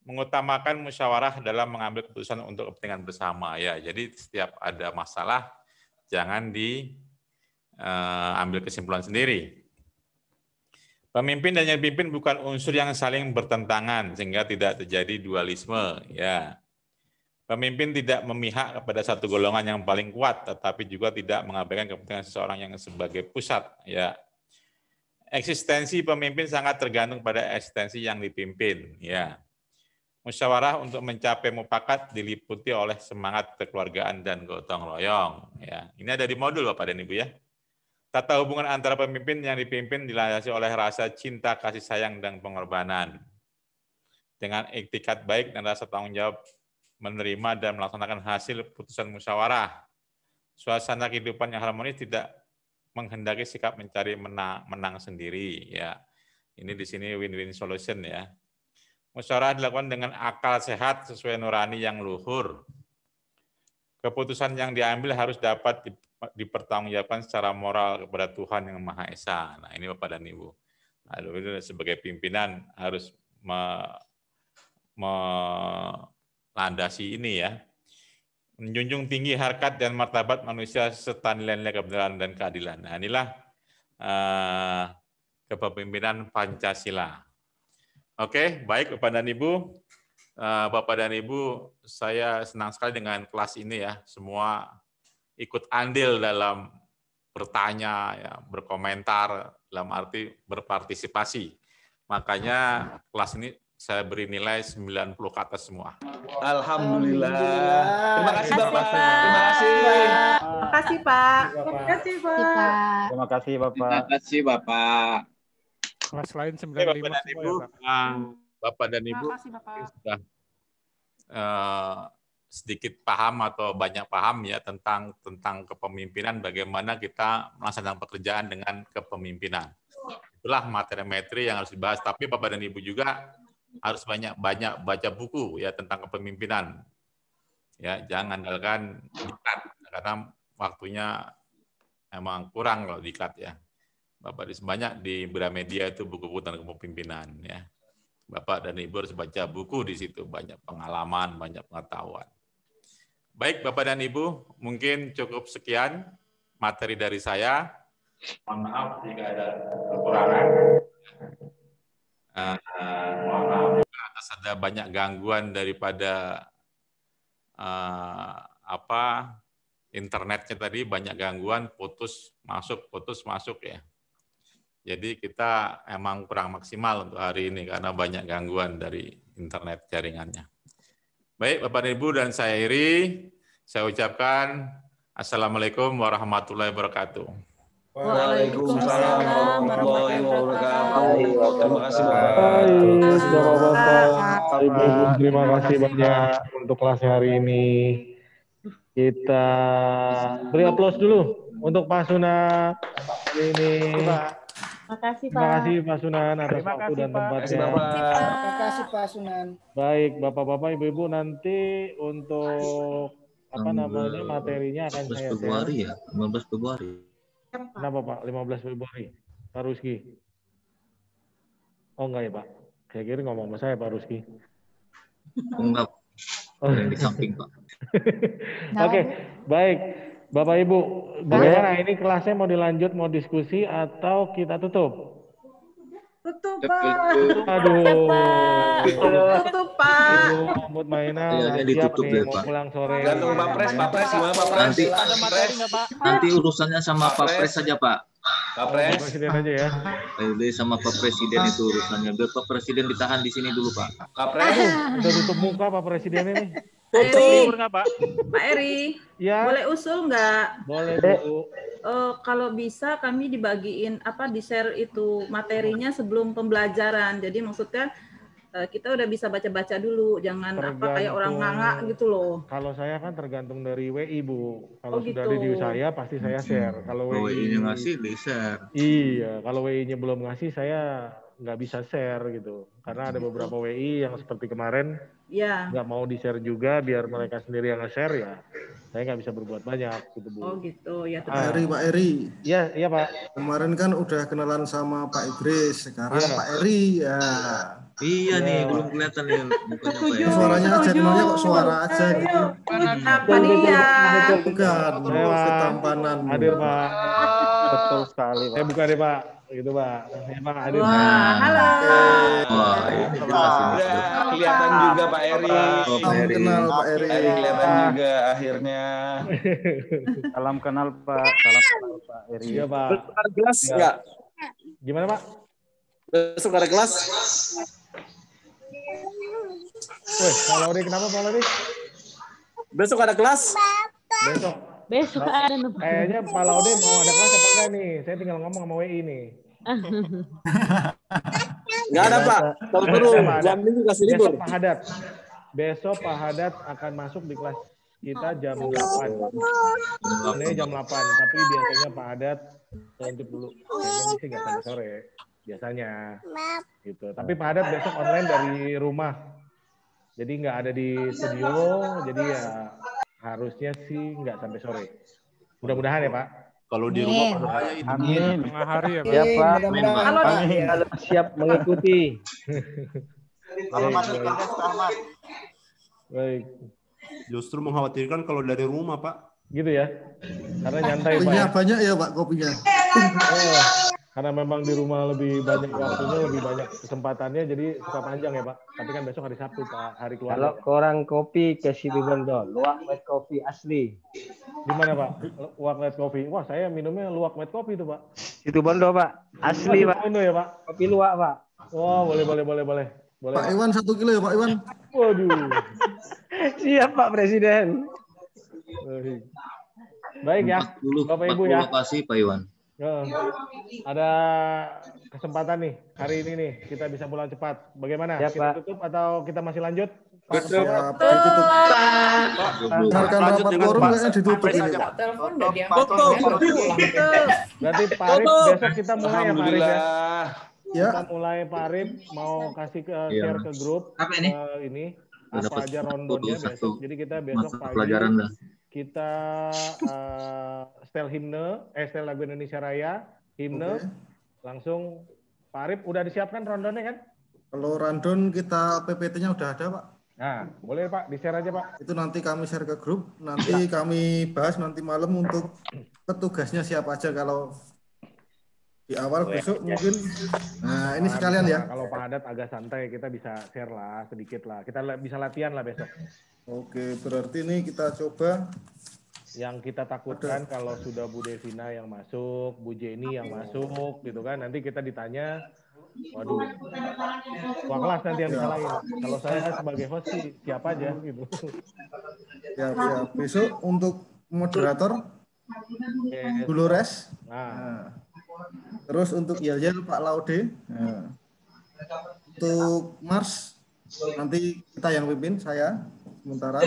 Mengutamakan musyawarah dalam mengambil keputusan untuk kepentingan bersama. Ya, jadi setiap ada masalah, jangan diambil kesimpulan sendiri. Pemimpin dan yang dipimpin bukan unsur yang saling bertentangan sehingga tidak terjadi dualisme. Ya, Pemimpin tidak memihak kepada satu golongan yang paling kuat, tetapi juga tidak mengabaikan kepentingan seseorang yang sebagai pusat. Ya, eksistensi pemimpin sangat tergantung pada eksistensi yang dipimpin. Ya, musyawarah untuk mencapai mufakat diliputi oleh semangat kekeluargaan dan gotong royong. Ya, ini ada di modul Bapak dan Ibu ya. Tata hubungan antara pemimpin yang dipimpin dilandasi oleh rasa cinta, kasih sayang, dan pengorbanan. Dengan iktikat baik dan rasa tanggung jawab menerima dan melaksanakan hasil putusan musyawarah. Suasana kehidupan yang harmonis tidak menghendaki sikap mencari menang sendiri. Ya, ini di sini win-win solution ya. Musyawarah dilakukan dengan akal sehat sesuai nurani yang luhur. Keputusan yang diambil harus dapat dipertanggungjawabkan secara moral kepada Tuhan yang Maha Esa. Nah, ini Bapak dan Ibu. Nah, sebagai pimpinan harus landasi ini ya, menjunjung tinggi harkat dan martabat manusia serta nilai-nilai kebenaran dan keadilan. Nah, inilah kepemimpinan Pancasila. Oke, baik Bapak dan Ibu. Bapak dan Ibu, saya senang sekali dengan kelas ini ya. Semua ikut andil dalam bertanya, ya, berkomentar, dalam arti berpartisipasi. Makanya kelas ini saya beri nilai 90 ke atas semua. Alhamdulillah. Terima kasih Bapak. Terima kasih. Terima kasih Pak. Terima kasih Pak. Terima kasih Bapak. Terima kasih Bapak. Kelas lain 95 Bapak dan Ibu, Bapak dan Ibu sudah sedikit paham atau banyak paham ya tentang kepemimpinan, bagaimana kita melaksanakan pekerjaan dengan kepemimpinan. Itulah materi-materi yang harus dibahas. Tapi Bapak dan Ibu juga harus banyak baca buku ya tentang kepemimpinan. Ya, jangan andalkan diklat karena waktunya emang kurang kalau diklat ya. Bapak banyak di Gramedia itu buku-buku tentang kepemimpinan ya. Bapak dan Ibu harus baca buku di situ, banyak pengalaman, banyak pengetahuan. Baik Bapak dan Ibu, mungkin cukup sekian materi dari saya. Mohon maaf jika ada kekurangan. Mohon maaf juga atas ada banyak gangguan daripada internetnya tadi, banyak gangguan, putus masuk ya. Jadi kita emang kurang maksimal untuk hari ini karena banyak gangguan dari internet jaringannya. Baik Bapak dan Ibu, dan saya akhiri, saya ucapkan Assalamualaikum warahmatullahi wabarakatuh. Waalaikumsalam warahmatullahi wabarakatuh. Terima kasih Bapak. Terima kasih banyak untuk kelas hari ini. Kita beri aplaus dulu untuk Pak Sunan hari ini. Terima kasih Pak. Terima kasih Pak Sunan atas waktu dan tempatnya. Terima kasih Pak Sunan. Baik, Bapak-bapak, Ibu-ibu, nanti untuk materinya akan saya share. Ya, 15 Februari. Kenapa Pak? 15 Februari. Pak Ruski. Oh enggak ya Pak? Saya kira ngomong sama saya Pak Ruski. Enggak. Yang di samping Pak. Oke, baik. Bapak Ibu, bagaimana ini kelasnya mau dilanjut, mau diskusi atau kita tutup? Tutup Pak. Aduh. Tutup Pak. Rambut mainan. Ya, Siap ditutup nih, deh, mau Pak. pulang sore. Gantung Pak Pres gimana Pak Pres? Nanti urusannya sama Pak Pres saja Pak. Pak Pres. Presiden aja ya. Jadi sama Pak Presiden itu urusannya. Biar Pak Presiden ditahan di sini dulu Pak. Pak Pres. Udah tutup muka Pak Presiden ini. Pak Eri, ya. boleh usul nggak? Boleh Bu. Kalau bisa kami dibagiin di share itu materinya sebelum pembelajaran. Jadi maksudnya kita udah bisa baca-baca dulu, jangan kayak orang nganga gitu loh. Kalau saya kan tergantung dari WI Bu. Kalau sudah gitu. di saya pasti saya share. Kalau WI-nya ngasih di share. Iya, kalau WI-nya belum ngasih saya nggak bisa share gitu. Karena ada beberapa WI yang seperti kemarin nggak mau di-share juga, biar mereka sendiri yang nge-share ya. Saya nggak bisa berbuat banyak gitu Bu. Oh gitu ya. Pak Eri. Iya Pak. Kemarin kan udah kenalan sama Pak Idris, sekarang Pak Eri ya. Iya nih, belum kelihatan nih. Suaranya aja, kenalnya kok suara aja gitu. Apa dia? Bukan, ketampanan. Hadir Pak. Betul sekali, Pak. Buka deh, Pak. Gitu, Pak. Ya, Pak. Adit. Wah, halo. Kelihatan juga Pak Eri. Salam kenal Pak Eri. Kelihatan juga akhirnya. Salam kenal Pak. Salam kenal Pak Eri. Iya, Pak. Besok ada gelas enggak? Gimana, Pak? Besok ada gelas? Wih, Pak Laudi, kenapa Pak Laudi? Besok ada kelas? Besok ada. Kayaknya Pak Laude mau ada kelas apa enggak nih? Saya tinggal ngomong sama WI nih. Enggak ada, Pak. Terus jam minggu kasih libur. Besok Pak Hadat. Besok Pak Hadat akan masuk di kelas kita jam 8. Ini jam 8, tapi biasanya Pak Hadat lanjut dulu. Kayaknya sih nggak sampai sore biasanya. Gitu. Tapi Pak Hadat besok online dari rumah. Jadi nggak ada di studio, jadi ya harusnya sih nggak sampai sore. Mudah-mudahan ya Pak. Kalau di rumah bahaya itu. Amin. Tengah hari ya Pak. Ya Pak. Amin. Siap mengikuti. Baik. Justru mengkhawatirkan kalau dari rumah Pak. Gitu ya. Karena nyantai Pak. Kopinya banyak ya Pak kopinya. Oh, karena memang di rumah lebih banyak waktunya, lebih banyak kesempatannya, jadi suka panjang ya Pak. Tapi kan besok hari Sabtu Pak, hari keluarga. Kalau kurang kopi ke Situ Bondo, luwak white kopi asli. Di mana Pak? Luwak white kopi. Wah, saya minumnya luwak white kopi itu Pak. Situ Bondo Pak, asli Pak. Situ Bondo ya Pak. Kopi luwak Pak. Wah, boleh. Pak Iwan 1 kilo ya Pak Iwan. Waduh. Siap Pak Presiden. Baik ya, Bapak Ibu ya. Terima kasih Pak Iwan. Ada kesempatan nih hari ini nih kita bisa pulang cepat. Bagaimana? Ya, kita Pak. tutup atau kita masih lanjut? Pak. Ditutup. Lanjut dengan Pak. Ditutup. Telepon udah Berarti Pak Arif besok kita mulai ya Pak Arif ya. Ya. Kita mulai Pak Arif mau kasih ke share ke grup ini apa aja rondonya besok. Jadi kita besok pagi kita setel setel lagu Indonesia Raya, himne, langsung Pak Arif udah disiapkan rondonnya kan? Kalau random kita PPT-nya udah ada Pak. Nah, boleh Pak, di-share aja Pak. Itu nanti kami share ke grup, nanti kami bahas nanti malam untuk petugasnya siapa aja kalau di awal besok mungkin. Nah, ini sekalian ya. Kalau Pak Hadat agak santai, kita bisa share lah sedikit lah. Kita bisa latihan lah besok. Oke, berarti ini kita coba. Yang kita takutkan kalau sudah Bu Devina yang masuk, Bu Jenny yang masuk, gitu kan, nanti kita ditanya, waduh, wah kelas nanti yang disalahin. Kalau saya sebagai host sih siapa aja gitu. Ya. Besok untuk moderator, Dolores. Nah. Terus untuk Yel Pak Laude. Nah. Untuk Mars, nanti kita yang pimpin, saya. Sementara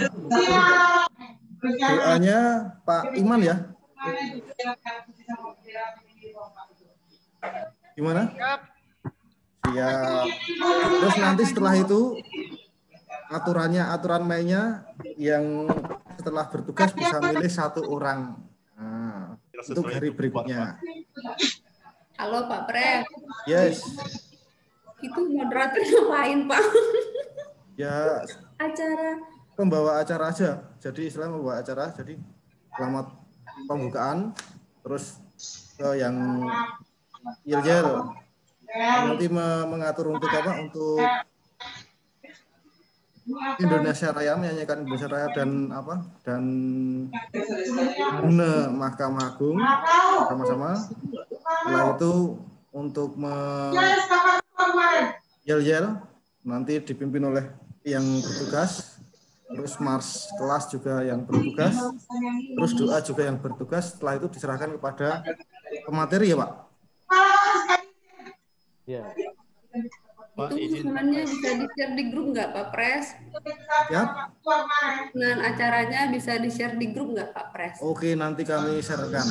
doanya Pak Iman ya. Gimana? Siap. Terus nanti setelah itu aturan mainnya yang setelah bertugas bisa milih 1 orang. Nah, untuk hari berikutnya. Halo Pak Pres. Yes. Itu moderator ngapain Pak? Ya. Acara. Pembawa acara aja, jadi istilahnya membawa acara, jadi selamat pembukaan, terus yang Yel nanti mengatur untuk apa, untuk Indonesia Raya, menyanyikan Indonesia Raya dan apa, dan himne Mahkamah Agung sama-sama. Setelah itu untuk Yel nanti dipimpin oleh yang bertugas. Terus Mars kelas juga yang bertugas, terus doa juga yang bertugas. Setelah itu diserahkan kepada pemateri ya Pak. Ya. Itu susunannya bisa di-share di grup nggak Pak Pres? Ya. Dengan acaranya bisa di-share di grup nggak Pak Pres? Oke, nanti kami sharekan.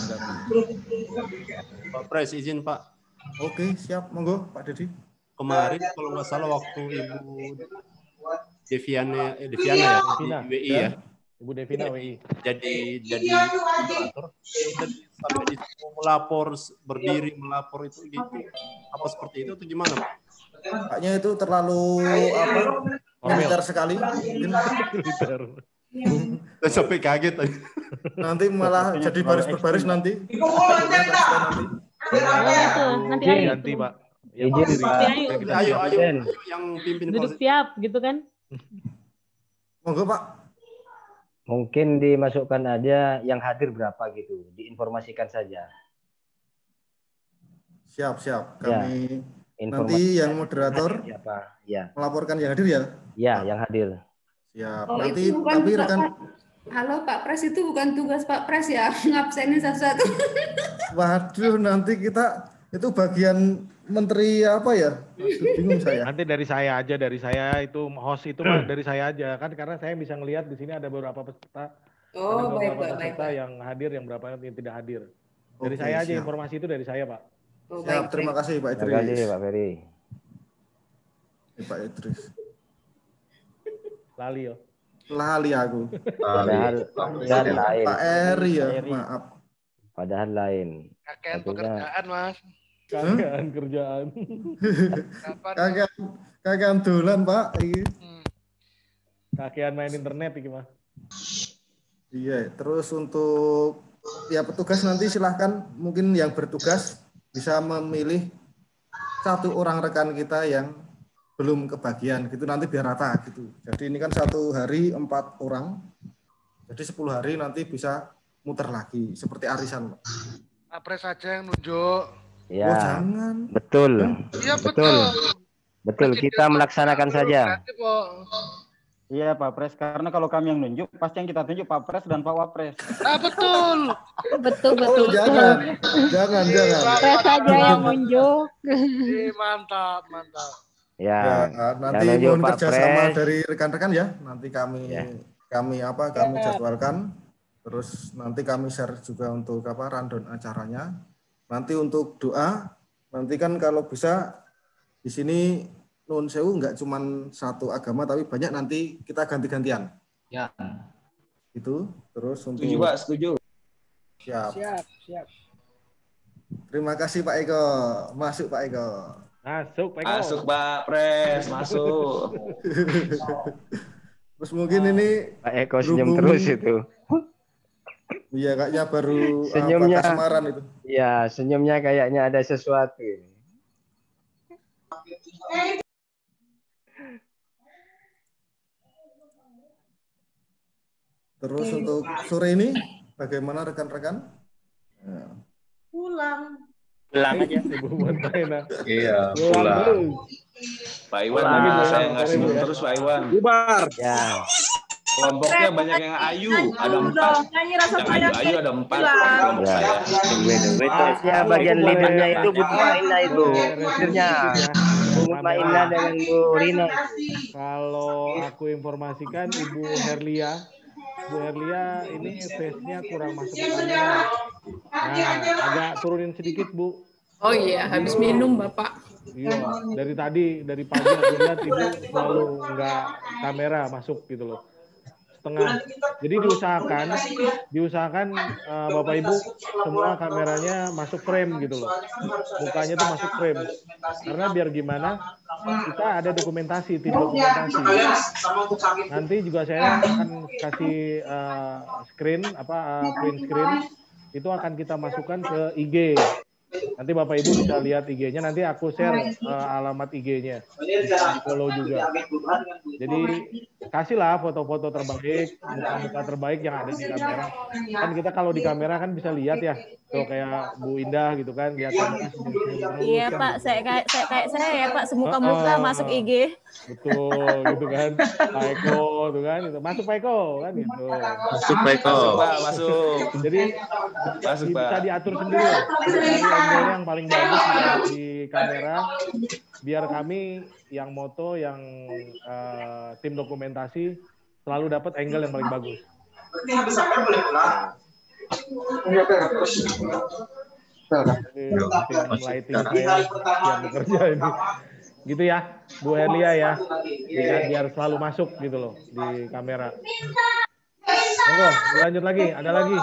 Pak Pres izin Pak. Oke, siap, monggo Pak Dedi. Kemarin kalau nggak salah waktu Ibu Deviana ya, di WI ya. Ibu Devina WI. Jadi moderator sampai disuruh melapor, berdiri melapor itu gitu. Apa seperti itu atau gimana Pak? Paknya itu terlalu militer sekali. Sampai kaget aja. Nanti malah jadi baris berbaris nanti. Ganti Pak. Ayo yang pimpin duduk siap gitu kan. Monggo Pak. Mungkin dimasukkan aja yang hadir berapa gitu, diinformasikan saja. Siap. Kami nanti yang moderator ya. Melaporkan yang hadir ya? Ya, yang hadir. Siap. Oh, nanti itu bukan tapi rekan Halo Pak Pres, itu bukan tugas Pak Pres ya, ngabsenin satu-satu. Waduh, nanti kita itu bagian menteri apa ya? Bingung saya. Nanti dari saya aja, itu host itu mah dari saya aja kan, karena saya bisa ngelihat di sini ada beberapa peserta. Oh, ada beberapa baik. peserta yang hadir, yang berapa yang tidak hadir. Dari saya aja, informasi itu dari saya Pak. Oh, siap, terima kasih Pak Idris. Terima kasih Pak Ferry. Pak Idris. Lali yo. Lali aku. Padahal lain. Pak Eri ya, maaf. Padahal lain. Kakean pekerjaan Mas. Kakean kerjaan. Kakean dolan Pak. Kakean main internet iki Mas. Iya, terus untuk ya petugas nanti silahkan mungkin yang bertugas bisa memilih satu orang rekan kita yang belum kebagian gitu, nanti biar rata gitu. Jadi ini kan 1 hari 4 orang, jadi 10 hari nanti bisa muter lagi seperti arisan. Pak Pres saja yang nunjuk. Ya, oh, jangan. Betul. Iya betul. Betul, kita melaksanakan saja. Iya Pak Pres, karena kalau kami yang nunjuk, pasti yang kita tunjuk Pak Pres dan Pak Wapres. Ah betul. Betul. Oh, jangan. Pres saja yang nunjuk. Mantap. Ya, nanti mohon kerjasama dari rekan-rekan ya. Nanti kami jadwalkan. Terus nanti kami share juga untuk rundown acaranya. Nanti untuk doa, nanti kan kalau bisa di sini Nun Sewu nggak cuma satu agama tapi banyak, nanti kita ganti-gantian. Ya. Itu terus untuk setuju Pak, setuju. Siap. Siap. Terima kasih Pak Eko. Masuk Pak Eko. Masuk Pak Pres, masuk. Terus mungkin ini Pak Eko senyum terus itu. Iya, kayaknya baru senyumnya kasmaran itu. Iya, senyumnya kayaknya ada sesuatu. Terus untuk sore ini bagaimana rekan-rekan? Pulang aja Ibu Montaina. Iya, pulang. Pak Iwan lagi saya ngasih terus Pak Iwan. Bubar. Ya. Kelompoknya banyak yang ayu, ada 4. Yang ayu ada 4 kelompok saya. Ya, bagian leadernya itu Bu Maina itu. Leadernya Bu Maina dengan Bu Rina. Kalau aku informasikan Ibu Herlia ini face-nya kurang masuk ke kamera. Nah, agak turunin sedikit Bu. Oh iya, habis minum Bapak. Iya, dari pagi aku lihat Ibu selalu nggak kamera masuk gitu loh. Setengah. Jadi diusahakan Bapak Ibu semua kameranya masuk frame gitu loh. Mukanya tuh masuk frame. Karena biar gimana kita ada dokumentasi, tim dokumentasi. Nanti juga saya akan kasih print screen itu akan kita masukkan ke IG. Nanti Bapak Ibu bisa lihat IG-nya, nanti aku share alamat IG-nya. Bisa follow juga. Jadi kasihlah foto-foto terbaik, muka-muka terbaik yang ada di kamera. Kan kita kalau di kamera kan bisa lihat ya, tuh kayak Bu Indah gitu kan, lihat kamera. Iya Pak, kayak saya ya Pak, semuka-muka masuk IG. Betul, gitu kan. Pak Eko, tuh kan, gitu. Masuk Pak Eko, kan gitu. Masuk Pak Eko. Masuk. Jadi bisa diatur sendiri lah. Angle yang paling bagus di kamera, biar kami yang moto, yang tim dokumentasi selalu dapat angle yang paling bagus. Tim lighting saya yang bekerja ini, gitu ya, Bu Herlia ya, biar selalu masuk gitu loh di kamera. Monggo, lanjut lagi, ada lagi.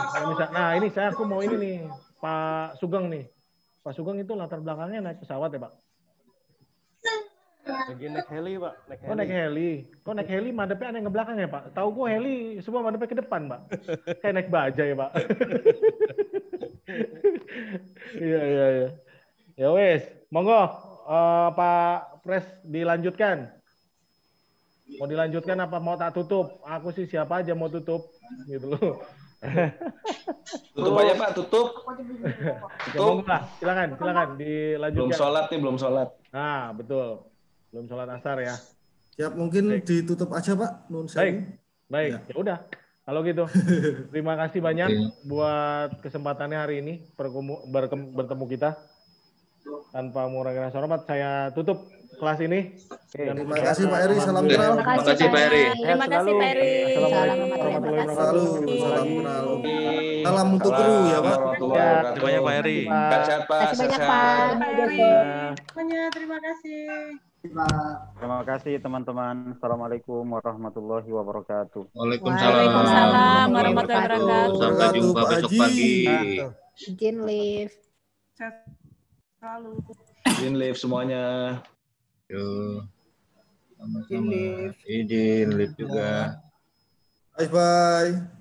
Nah ini aku mau ini nih, Pak Sugeng nih. Pak Sugeng itu latar belakangnya naik pesawat ya Pak? Lagi naik heli, Pak. Oh, naik heli. Kok naik heli madepnya ada yang ke belakang ya, Pak? Tahu gue heli semua madepnya ke depan, Pak. Kayak naik bajai, Pak. Iya, iya, iya. Ya wes, monggo Pak Pres dilanjutkan. Mau dilanjutkan apa mau tak tutup? Aku sih siapa aja mau tutup, gitu loh. Tutup aja Pak, tutup. Oke, monggo lah, silakan dilanjutkan. Belum sholat nih, belum sholat. Nah, betul. Belum sholat asar ya. Siap, mungkin ditutup aja Pak. Nun Baik, ya udah. Kalau gitu, terima kasih banyak buat kesempatannya hari ini bertemu kita. Tanpa mengurangi rasa hormat, saya tutup kelas ini. Terima kasih Pak Eri, salam kenal. Terima kasih Pak Eri. Terima kasih Pak Eri. Assalamualaikum warahmatullahi wabarakatuh. Salam kenal. Salam untuk kru ya Pak. Terima banyak Pak Eri. Sehat Pak. Terima kasih banyak Pak. Semuanya terima kasih. Terima kasih teman-teman. Assalamualaikum warahmatullahi wabarakatuh. Waalaikumsalam warahmatullahi wabarakatuh. Sampai jumpa besok pagi. Izin live. Izin live semuanya. Yuk. Sama-sama. Izin live juga. Bye-bye.